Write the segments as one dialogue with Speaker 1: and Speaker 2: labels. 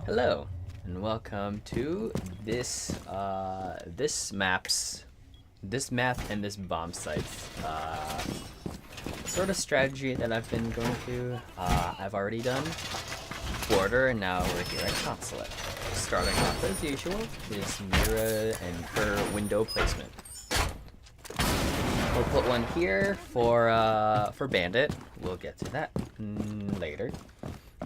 Speaker 1: Hello, and welcome to this map and this bomb site's sort of strategy that I've been going through. I've already done border, and now we're here at Consulate. Starting off as usual is mirror and her window placement. We'll put one here for bandit. We'll get to that later.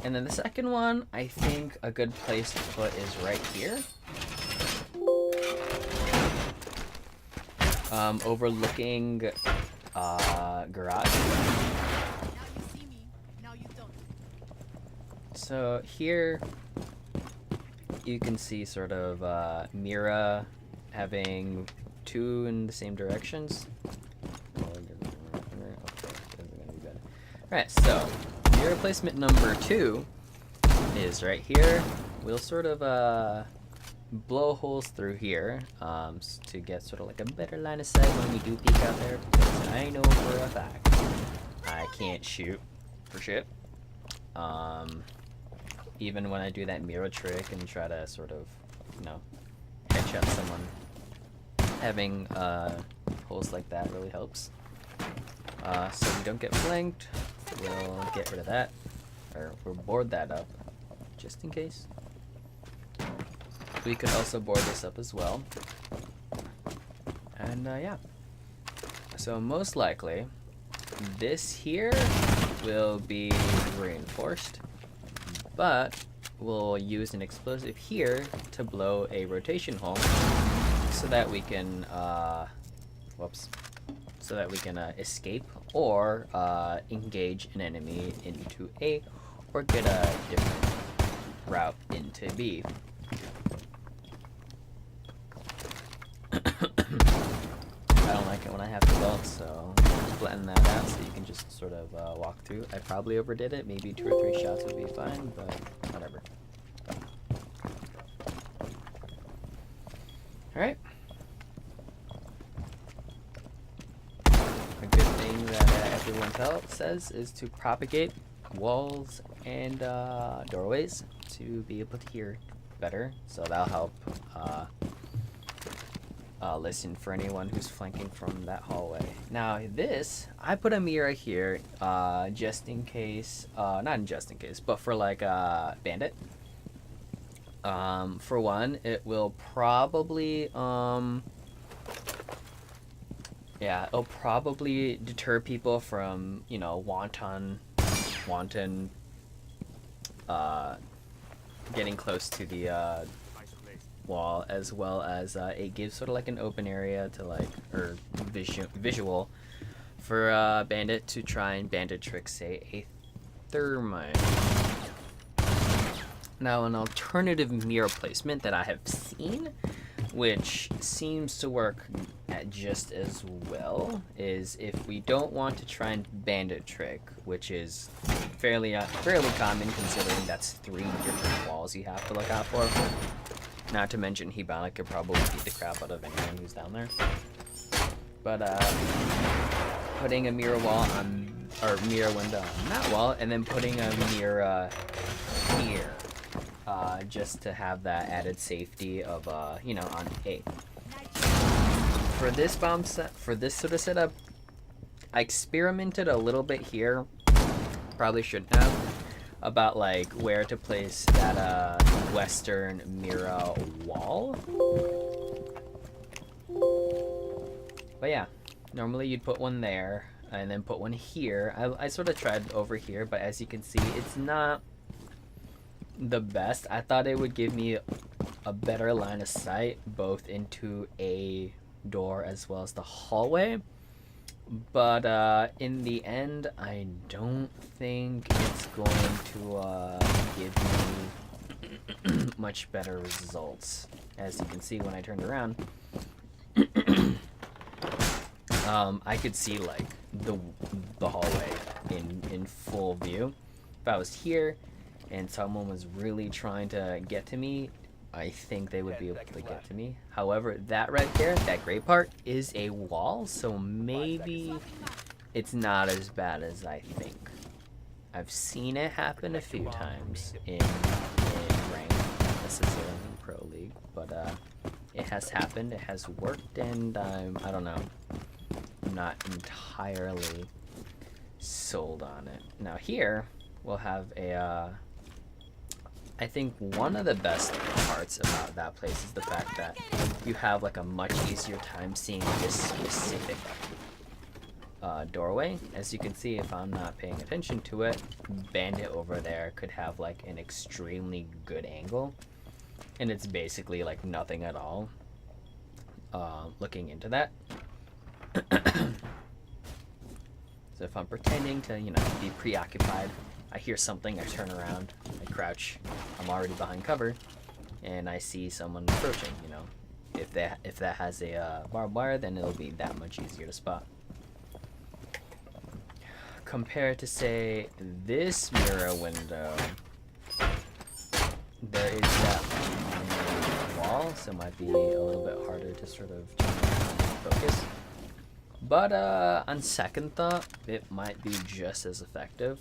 Speaker 1: And then the second one, I think a good place to put is right here. Overlooking garage.
Speaker 2: Now you see me, now you don't.
Speaker 1: So here you can see sort of Mira having two in the same directions. Alright, so Mira placement number 2 is right here. We'll sort of blow holes through here to get sort of like a better line of sight when we do peek out there, because I know for a fact I can't shoot for shit. Even when I do that Mira trick and try to sort of, you know, headshot someone, having holes like that really helps. So we don't get flanked. We'll get rid of that, or we'll board that up, just in case. We could also board this up as well. And yeah. So most likely, this here will be reinforced, but we'll use an explosive here to blow a rotation hole, so that we can, so that we can escape or engage an enemy into A, or get a different route into B. I don't like it when I have to belt, so flatten that out so you can just sort of walk through. I probably overdid it. Maybe 2 or 3 shots would be fine, but whatever. Alright. A good thing that everyone says is to propagate walls and doorways to be able to hear better, so that'll help listen for anyone who's flanking from that hallway. Now this, I put a mirror here just in case, not just in case, but for like bandit. For one, it will probably yeah, it'll probably deter people from, you know, wanton getting close to the wall, as well as it gives sort of like an open area to like, or visual for bandit to try and bandit trick, say, a thermite. Now, an alternative mirror placement that I have seen, which seems to work just as well, is if we don't want to try and bandit trick, which is fairly common considering that's 3 different walls you have to look out for. Not to mention Hibana could probably beat the crap out of anyone who's down there. But putting a mirror wall on, or mirror window on that wall, and then putting a mirror here, just to have that added safety of you know, on A. For this bomb set, for this sort of setup, I experimented a little bit here. Probably shouldn't have, about like where to place that western mirror wall. But yeah, normally you'd put one there and then put one here. I sort of tried over here, but as you can see, it's not the best. I thought it would give me a better line of sight both into a door as well as the hallway, but in the end I don't think it's going to give me much better results. As you can see, when I turned around, I could see like the hallway in full view. If I was here and someone was really trying to get to me, I think they would be able to get to me. However, that right there, that gray part, is a wall, so maybe it's not as bad as I think. I've seen it happen a few times in ranked. necessarily in Pro League, but it has happened, it has worked, and I don't know, I'm not entirely sold on it. Now here, we'll have a, I think one of the best parts about that place is the fact that you have like a much easier time seeing this specific doorway. As you can see, if I'm not paying attention to it, Bandit over there could have like an extremely good angle, and it's basically like nothing at all looking into that. So if I'm pretending to, you know, be preoccupied, I hear something, I turn around, I crouch, I'm already behind cover, and I see someone approaching, you know. If that has a barbed wire, then it'll be that much easier to spot. Compared to, say, this mirror window, there is that wall, so it might be a little bit harder to sort of focus. But on second thought, it might be just as effective.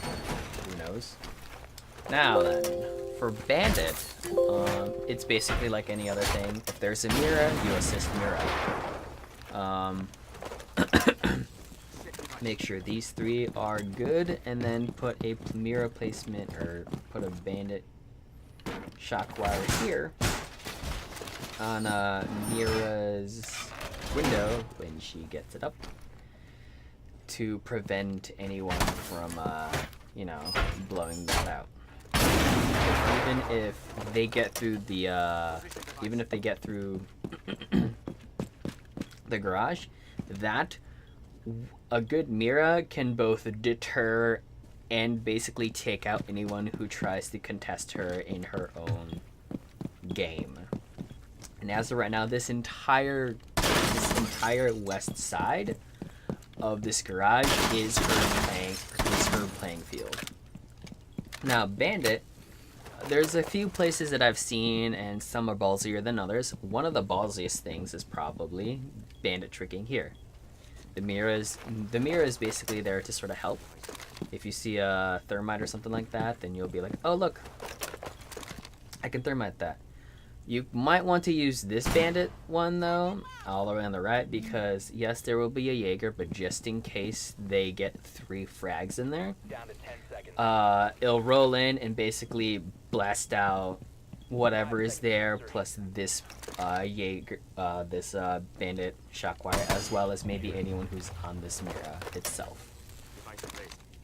Speaker 1: Who knows? Now then, for Bandit, it's basically like any other thing. If there's a mirror, you assist mirror. Make sure these three are good, and then put a mirror placement, or put a Bandit shock wire here on Mira's window when she gets it up, to prevent anyone from, you know, blowing that out. Even if they get through the, the garage, that a good mirror can both deter and basically take out anyone who tries to contest her in her own game. And as of right now, this entire west side of this garage is her playing field. Now, Bandit, there's a few places that I've seen, and some are ballsier than others. One of the ballsiest things is probably Bandit tricking here. The mirror is basically there to sort of help. If you see a thermite or something like that, then you'll be like, oh look, I can thermite that. You might want to use this Bandit one though, all the way on the right, because yes, there will be a Jaeger, but just in case they get 3 frags in there,
Speaker 3: Down to 10 seconds.
Speaker 1: it'll roll in and basically blast out whatever is there, plus this Jaeger, this Bandit shockwire, as well as maybe anyone who's on this mirror itself.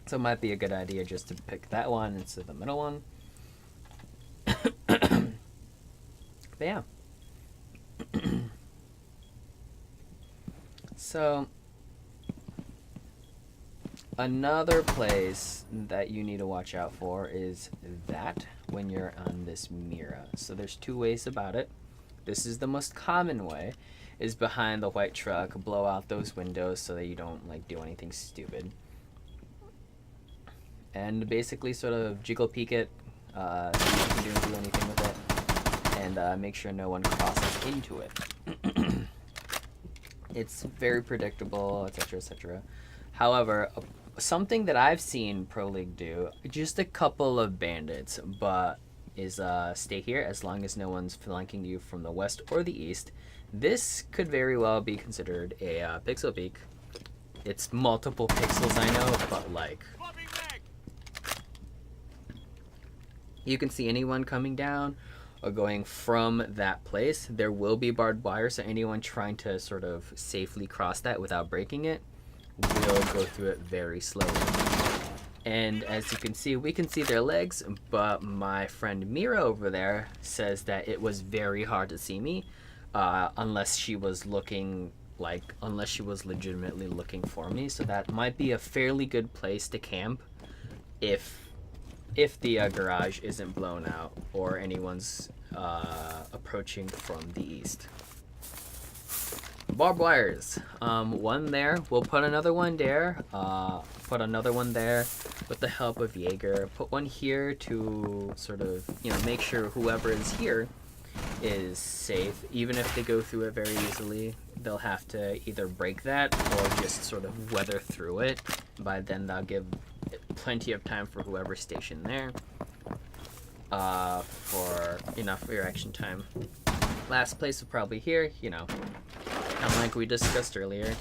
Speaker 1: So it might be a good idea just to pick that one instead of the middle one. But yeah. So another place that you need to watch out for is that when you're on this mirror. So there's 2 ways about it. This is the most common way, is behind the white truck, blow out those windows so that you don't like do anything stupid. And basically sort of jiggle peek it, see if you can do anything with it, and make sure no one crosses into it. It's very predictable, etc., etc. However, something that I've seen Pro League do, just a couple of bandits, but is stay here as long as no one's flanking you from the west or the east. This could very well be considered a pixel peek. It's multiple pixels, I know, but like, you can see anyone coming down or going from that place. There will be barbed wire, so anyone trying to sort of safely cross that without breaking it will go through it very slowly. And as you can see, we can see their legs, but my friend Mira over there says that it was very hard to see me, unless she was legitimately looking for me. So that might be a fairly good place to camp if the garage isn't blown out or anyone's approaching from the east. Barbed wires. One there. We'll put another one there. Put another one there with the help of Jaeger. Put one here to sort of, you know, make sure whoever is here is safe. Even if they go through it very easily, they'll have to either break that or just sort of weather through it. By then, they'll give plenty of time for whoever's stationed there. for enough reaction time. Last place is probably here, you know, and like we discussed earlier,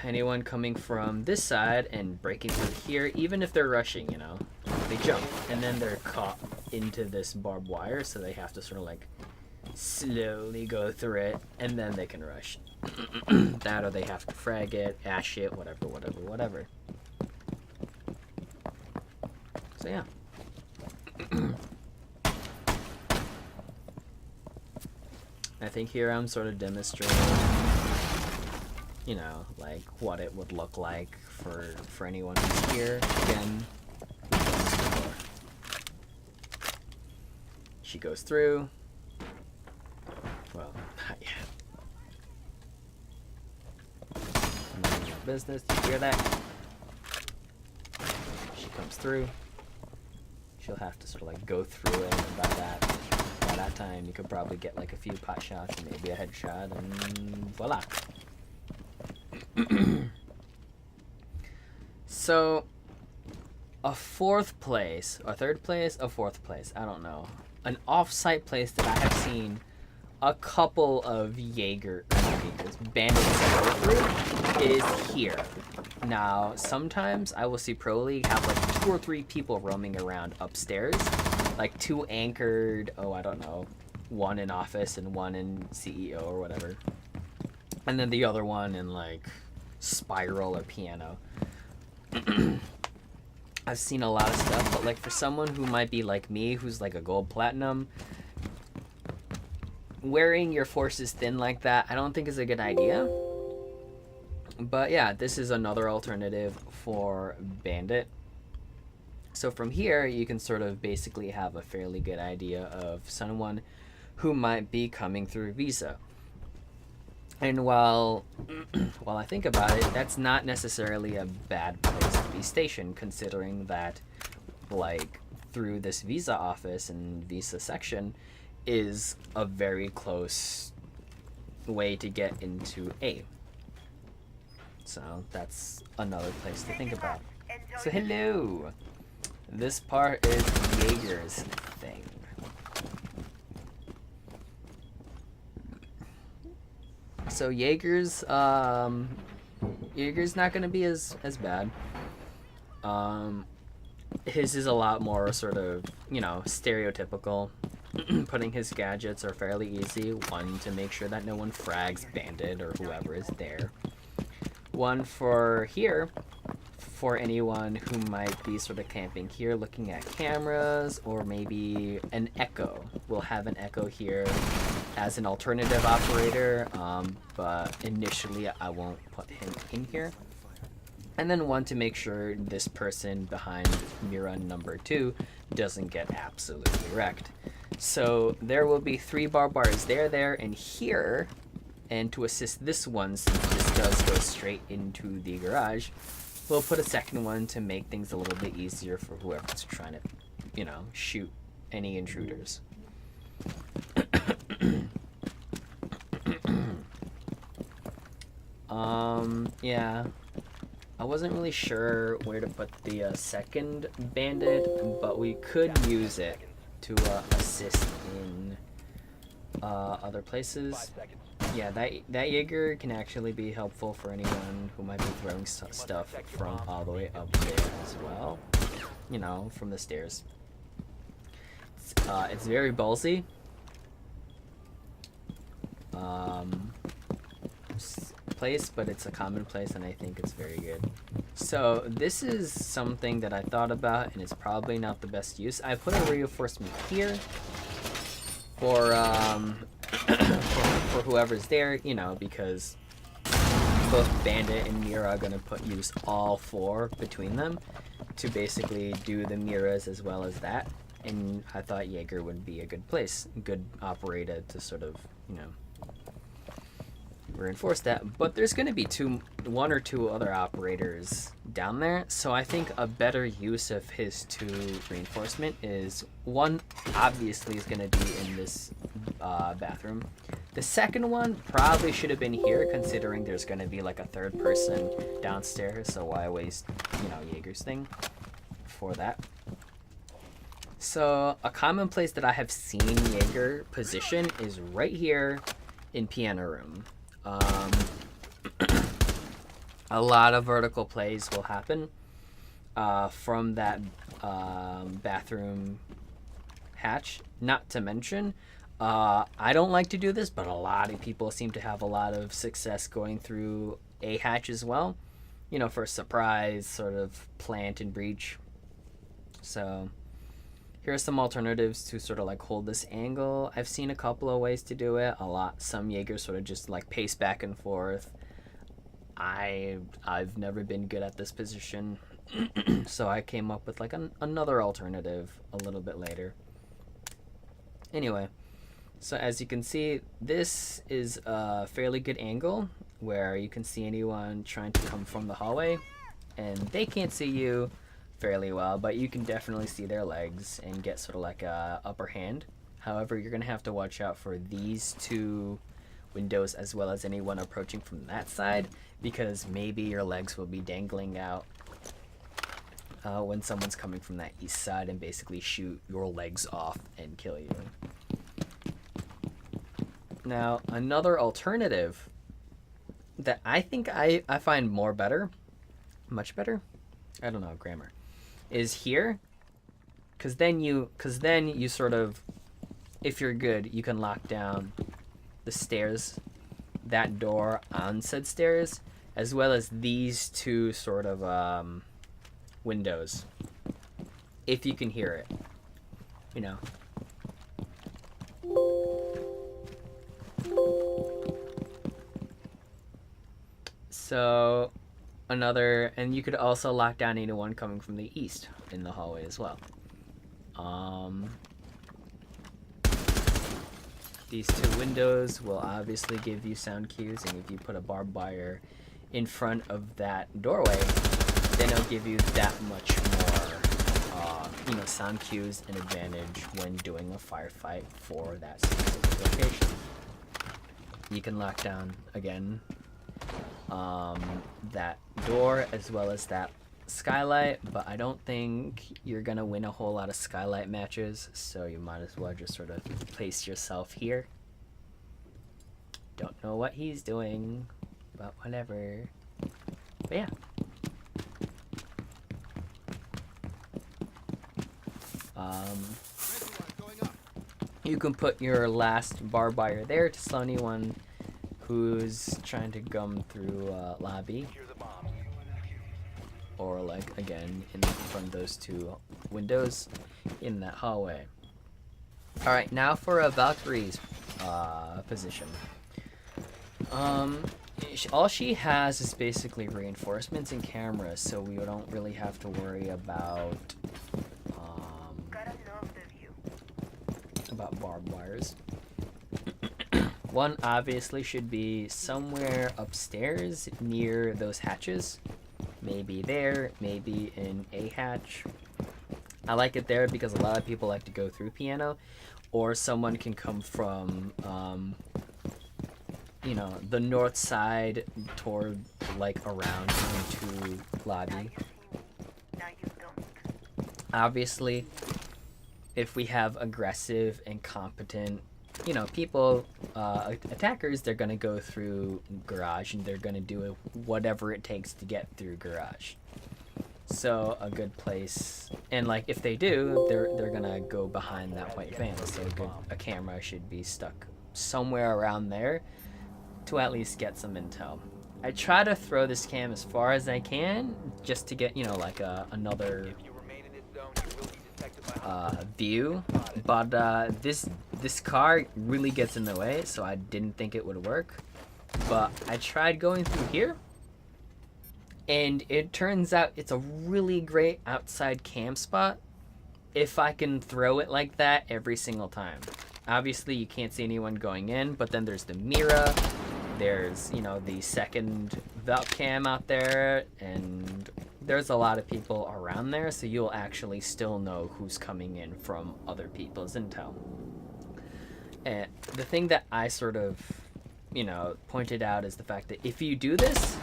Speaker 1: anyone coming from this side and breaking through here, even if they're rushing, you know, they jump and then they're caught into this barbed wire, so they have to sort of like slowly go through it and then they can rush. That, or they have to frag it, ash it, whatever. So yeah. I think here I'm sort of demonstrating, you know, like what it would look like for anyone who's here. Again, she goes through. Well, not yet. Minding your business. You hear that? She comes through. She'll have to sort of like go through it, and by that time you could probably get like a few pot shots and maybe a headshot, and voila. So a fourth place, a third place, a fourth place, I don't know, an off-site place that I have seen a couple of bandits go through is here. Now, sometimes I will see Pro League have like 2 or 3 people roaming around upstairs, like 2 anchored, I don't know, 1 in office and 1 in CEO or whatever, and then the other one in like spiral or piano. I've seen a lot of stuff, but like for someone who might be like me, who's like a gold platinum, wearing your forces thin like that, I don't think is a good idea. But yeah, this is another alternative for Bandit. So from here, you can sort of basically have a fairly good idea of someone who might be coming through Visa. And while I think about it, that's not necessarily a bad place to be stationed, considering that, like, through this Visa office and Visa section is a very close way to get into A. So that's another place to think about. So hello! This part is Jaeger's thing. So Jaeger's not gonna be as bad. His is a lot more sort of, you know, stereotypical. Putting his gadgets are fairly easy. 1, to make sure that no one frags Bandit or whoever is there. 1 for here, for anyone who might be sort of camping here looking at cameras, or maybe an echo. We'll have an echo here as an alternative operator, but initially I won't put him in here. And then 1 to make sure this person behind Mira number 2 doesn't get absolutely wrecked. So there will be 3 bars there, and here. And to assist this one, since this does go straight into the garage, we'll put a second one to make things a little bit easier for whoever's trying to, you know, shoot any intruders. Yeah. I wasn't really sure where to put the second bandit, but we could use it to assist in other places. Yeah, that Jaeger can actually be helpful for anyone who might be throwing stuff from all the way up there as well. You know, from the stairs. It's very ballsy. Place, but it's a common place, and I think it's very good. So this is something that I thought about, and it's probably not the best use. I put a reinforcement here for for whoever's there, you know, because both Bandit and Mira are gonna use all 4 between them to basically do the Miras as well as that. And I thought Jaeger would be a good good operator to sort of, you know, reinforce that. But there's going to be 1 or 2 other operators down there, so I think a better use of his 2 reinforcement is 1 obviously is going to be in this bathroom. The second one probably should have been here, considering there's going to be like a 3rd person downstairs, so why waste, you know, Jaeger's thing for that. So a common place that I have seen Jaeger position is right here in piano room. A lot of vertical plays will happen from that bathroom hatch. Not to mention, I don't like to do this, but a lot of people seem to have a lot of success going through a hatch as well. You know, for surprise, sort of plant and breach. So here are some alternatives to sort of like hold this angle. I've seen a couple of ways to do it. Some Jaegers sort of just like pace back and forth. I've never been good at this position, so I came up with like another alternative a little bit later. Anyway, so as you can see, this is a fairly good angle where you can see anyone trying to come from the hallway, and they can't see you fairly well, but you can definitely see their legs and get sort of like a upper hand. However, you're gonna have to watch out for these two windows as well as anyone approaching from that side, because maybe your legs will be dangling out when someone's coming from that east side and basically shoot your legs off and kill you. Now, another alternative that I think I find much better, I don't know, grammar, is here, because then you sort of, if you're good, you can lock down the stairs, that door on said stairs, as well as these two sort of windows, if you can hear it, you know. So and you could also lock down anyone coming from the east in the hallway as well. These two windows will obviously give you sound cues, and if you put a barbed wire in front of that doorway, then it'll give you that much more, sound cues and advantage when doing a firefight for that specific location. You can lock down, again, that door as well as that skylight, but I don't think you're gonna win a whole lot of skylight matches, so you might as well just sort of place yourself here. Don't know what he's doing, but whatever. But yeah. You can put your last barbed wire there to slow anyone who's trying to gum through lobby, or like again in front of those two windows in that hallway. All right, now for a Valkyrie's position. All she has is basically reinforcements and cameras, so we don't really have to worry about barbed wires. One obviously should be somewhere upstairs near those hatches. Maybe there, maybe in a hatch. I like it there because a lot of people like to go through piano, or someone can come from, the north side toward, like, around into lobby. Obviously, if we have aggressive and competent people, attackers, they're gonna go through garage and they're gonna do whatever it takes to get through garage. So a good place, and like if they do, they're gonna go behind that white van. So a camera should be stuck somewhere around there to at least get some intel. I try to throw this cam as far as I can just to get another view, but this car really gets in the way, so I didn't think it would work. But I tried going through here, and it turns out it's a really great outside cam spot if I can throw it like that every single time. Obviously you can't see anyone going in, but then there's the Mira, there's the second Valk cam out there, and there's a lot of people around there, so you'll actually still know who's coming in from other people's intel. And the thing that I sort of, pointed out is the fact that if you do this,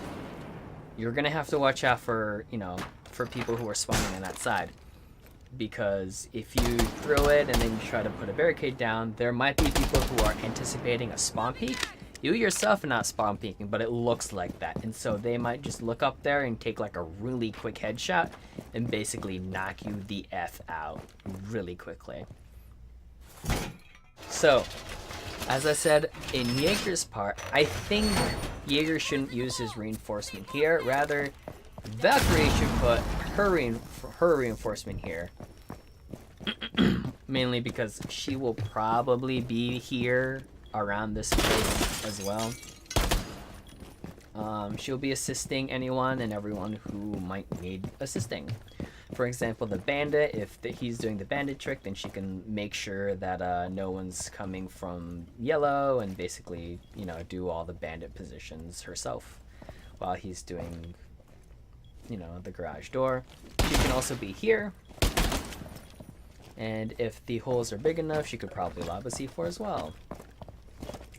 Speaker 1: you're gonna have to watch out for, for people who are spawning on that side. because if you throw it and then you try to put a barricade down, there might be people who are anticipating a spawn peek. You yourself are not spawn peeking, but it looks like that, and so they might just look up there and take like a really quick headshot and basically knock you the F out really quickly. So, as I said, in Jaeger's part, I think Jaeger shouldn't use his reinforcement here. Rather, Valkyrie should put her reinforcement here. Mainly because she will probably be here around this place as well. She'll be assisting anyone and everyone who might need assisting. For example, the bandit, if he's doing the bandit trick, then she can make sure that no one's coming from yellow and basically, you know, do all the bandit positions herself while he's doing, you know, the garage door. She can also be here. And if the holes are big enough, she could probably lob a C4 as well.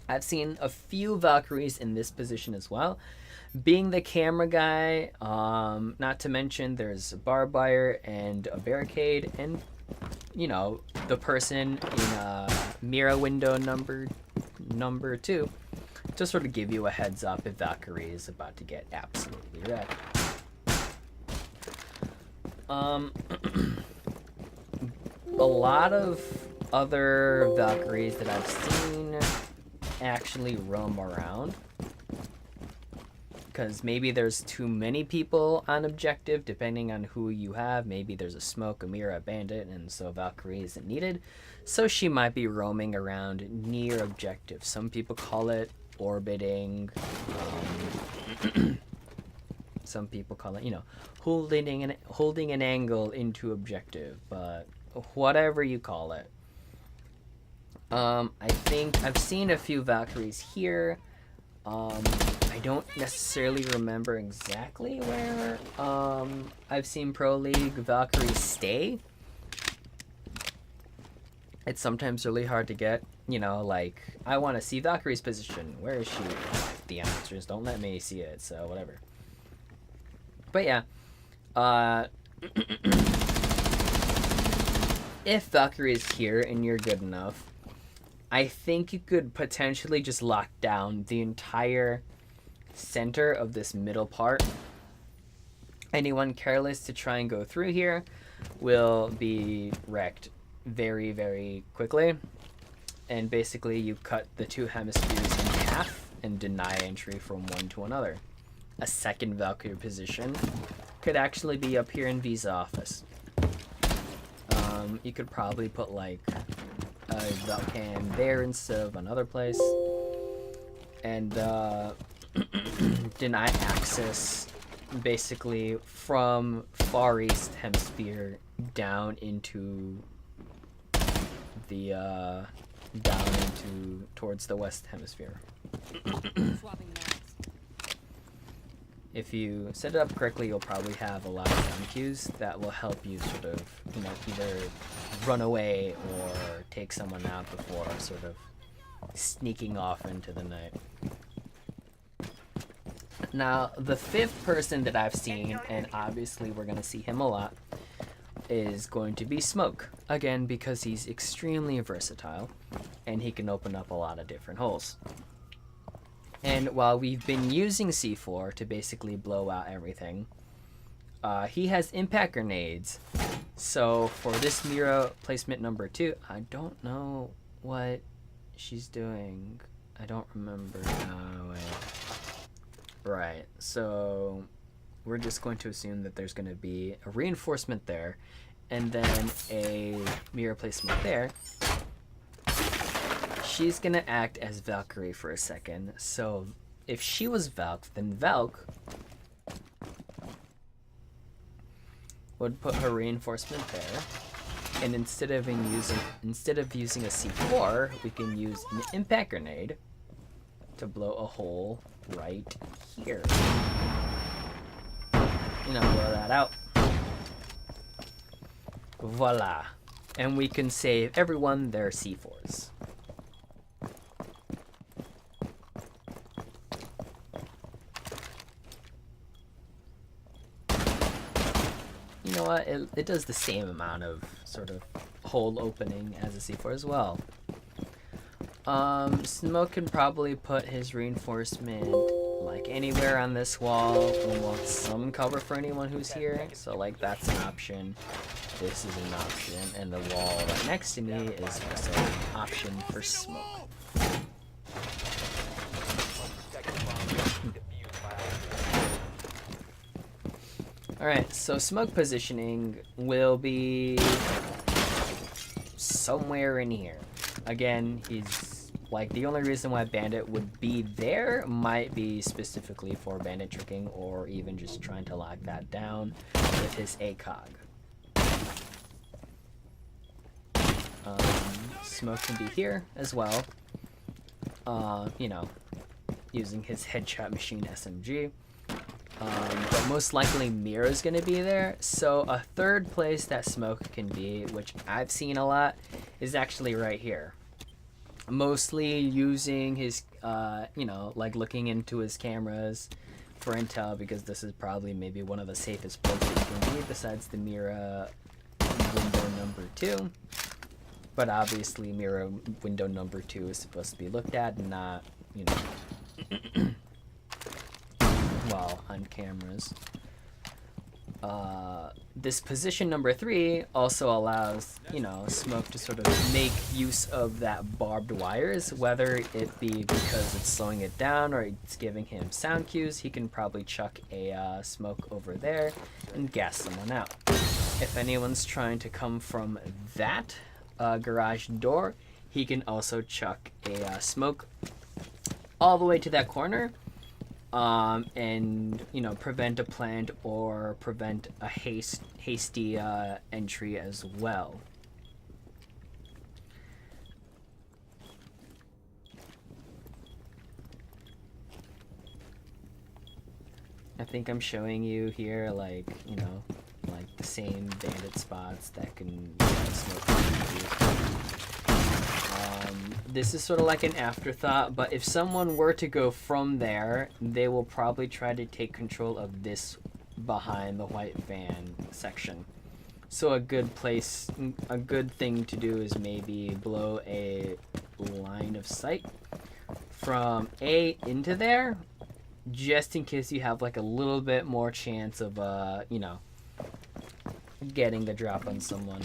Speaker 1: I've seen a few Valkyries in this position as well. Being the camera guy, not to mention there's a barbed wire and a barricade, and you know, the person in mirror window number 2 to sort of give you a heads up if Valkyrie is about to get absolutely wrecked. A lot of other Valkyries that I've seen actually roam around because maybe there's too many people on objective depending on who you have. Maybe there's a smoke, a mirror, a bandit, and so Valkyrie isn't needed, so she might be roaming around near objective. Some people call it orbiting, some people call it, you know, holding an angle into objective, but whatever you call it. I think I've seen a few Valkyries here. I don't necessarily remember exactly where I've seen Pro League Valkyries stay. It's sometimes really hard to get, you know, like, I want to see Valkyrie's position. Where is she? The announcers don't let me see it, so whatever. But yeah, if Valkyrie is here and you're good enough, I think you could potentially just lock down the entire center of this middle part. Anyone careless to try and go through here will be wrecked very, very quickly. And basically you cut the two hemispheres in half and deny entry from one to another. A second Valkyrie position could actually be up here in V's office. You could probably put like a Valkan there instead of another place, and deny access basically from far east hemisphere down into the towards the west hemisphere. If you set it up correctly, you'll probably have a lot of down cues that will help you sort of, you know, either run away or take someone out before sort of sneaking off into the night. Now, the fifth person that I've seen, and obviously we're going to see him a lot, is going to be Smoke. Again, because he's extremely versatile, and he can open up a lot of different holes. And while we've been using C4 to basically blow out everything, he has impact grenades. So for this mirror placement number 2, I don't know what she's doing. I don't remember. Right, so we're just going to assume that there's going to be a reinforcement there and then a mirror placement there. She's gonna act as Valkyrie for a second. So if she was Valk, then Valk would put her reinforcement there, and instead of using a C4, we can use an impact grenade to blow a hole right here. You know, blow that out. Voila, and we can save everyone their C4s. You know what? It does the same amount of sort of hole opening as a C4 as well. Smoke can probably put his reinforcement like anywhere on this wall and want some cover for anyone who's here. So like that's an option. This is an option, and the wall right next to me is also an option for smoke. Alright, so smoke positioning will be somewhere in here. Again, he's like the only reason why Bandit would be there might be specifically for bandit tricking or even just trying to lock that down with his ACOG. Smoke can be here as well, you know, using his headshot machine SMG. But most likely Mira's gonna be there. So a third place that Smoke can be, which I've seen a lot, is actually right here. Mostly using his, you know, like looking into his cameras for intel, because this is probably maybe one of the safest places you can be besides the Mira window number 2. But obviously Mira window number 2 is supposed to be looked at and not, you know, well, on cameras. This position number 3 also allows, you know, Smoke to sort of make use of that barbed wires, whether it be because it's slowing it down or it's giving him sound cues. He can probably chuck a smoke over there and gas someone out. If anyone's trying to come from that garage door, he can also chuck a smoke all the way to that corner, and you know, prevent a plant or prevent a hasty entry as well. I think I'm showing you here, like, you know, like the same bandit spots that can smoke. This is sort of like an afterthought, but if someone were to go from there, they will probably try to take control of this behind the white van section. So a good thing to do is maybe blow a line of sight from A into there, just in case you have like a little bit more chance of, you know, getting the drop on someone.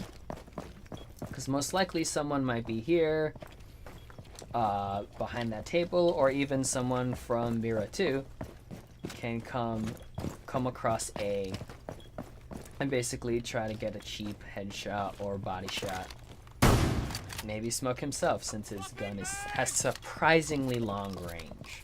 Speaker 1: Because most likely someone might be here, behind that table, or even someone from Mira 2 can come across A and basically try to get a cheap headshot or body shot. Maybe Smoke himself, since his gun has surprisingly long range.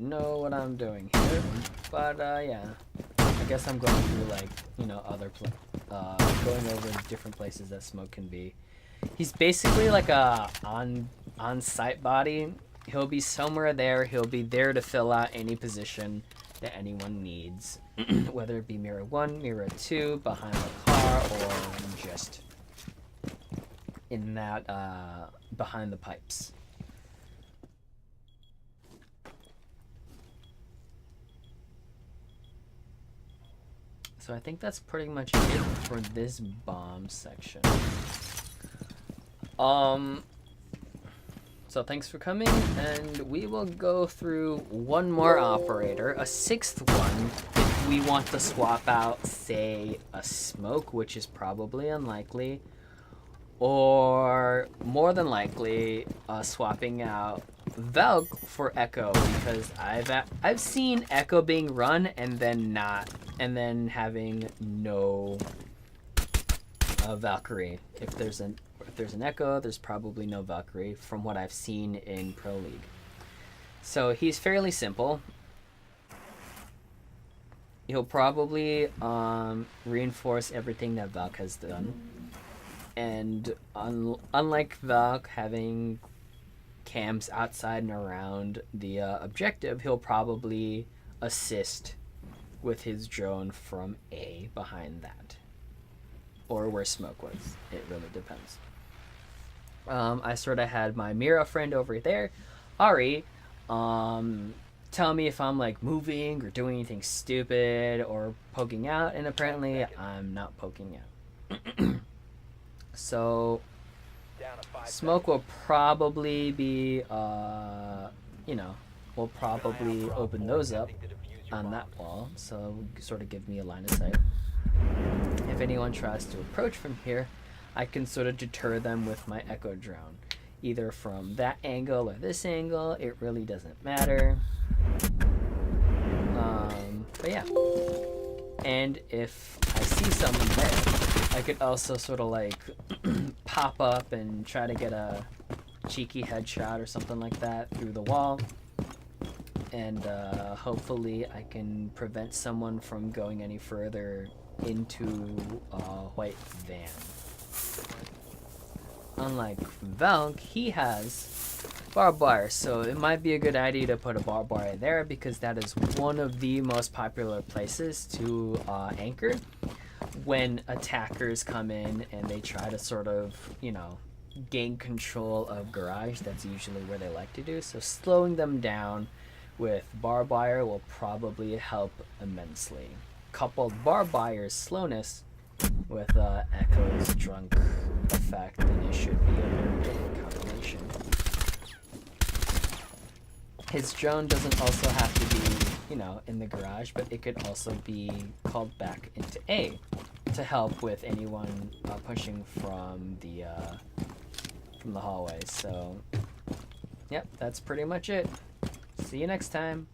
Speaker 1: Know what I'm doing here, but yeah, I guess I'm going through, like, you know, going over different places that Smoke can be. He's basically like a on-site body. He'll be somewhere there. He'll be there to fill out any position that anyone needs, whether it be Mira 1, Mira 2, behind the car, or just in that behind the pipes. So I think that's pretty much it for this bomb section. So thanks for coming, and we will go through one more operator, a 6th one, if we want to swap out, say, a Smoke, which is probably unlikely, or more than likely swapping out Valk for Echo, because I've seen Echo being run and then having no Valkyrie. If there's an Echo, there's probably no Valkyrie from what I've seen in Pro League. So he's fairly simple. He'll probably reinforce everything that Valk has done. And unlike Valk having cams outside and around the objective, he'll probably assist with his drone from A behind that. or where smoke was. It really depends. I sort of had my Mira friend over there, Ari, tell me if I'm like moving or doing anything stupid or poking out, and apparently I'm not poking out. So
Speaker 3: Down to 5
Speaker 1: smoke will probably be, we'll probably open those up on that wall, so sort of give me a line of sight. If anyone tries to approach from here, I can sort of deter them with my echo drone, either from that angle or this angle. It really doesn't matter. But yeah, and if I see someone there, I could also sort of like pop up and try to get a cheeky headshot or something like that through the wall, and hopefully I can prevent someone from going any further into a white van. Unlike Valk, he has barbed wire, so it might be a good idea to put a barbed wire there, because that is one of the most popular places to anchor when attackers come in and they try to sort of, gain control of garage. That's usually where they like to do. So slowing them down with barbed wire will probably help immensely. Coupled barbed wire's slowness with Echo's drunk effect, and it should be a very good combination. His drone doesn't also have to be, in the garage, but it could also be called back into A to help with anyone pushing from the hallway. So, yep, that's pretty much it. See you next time.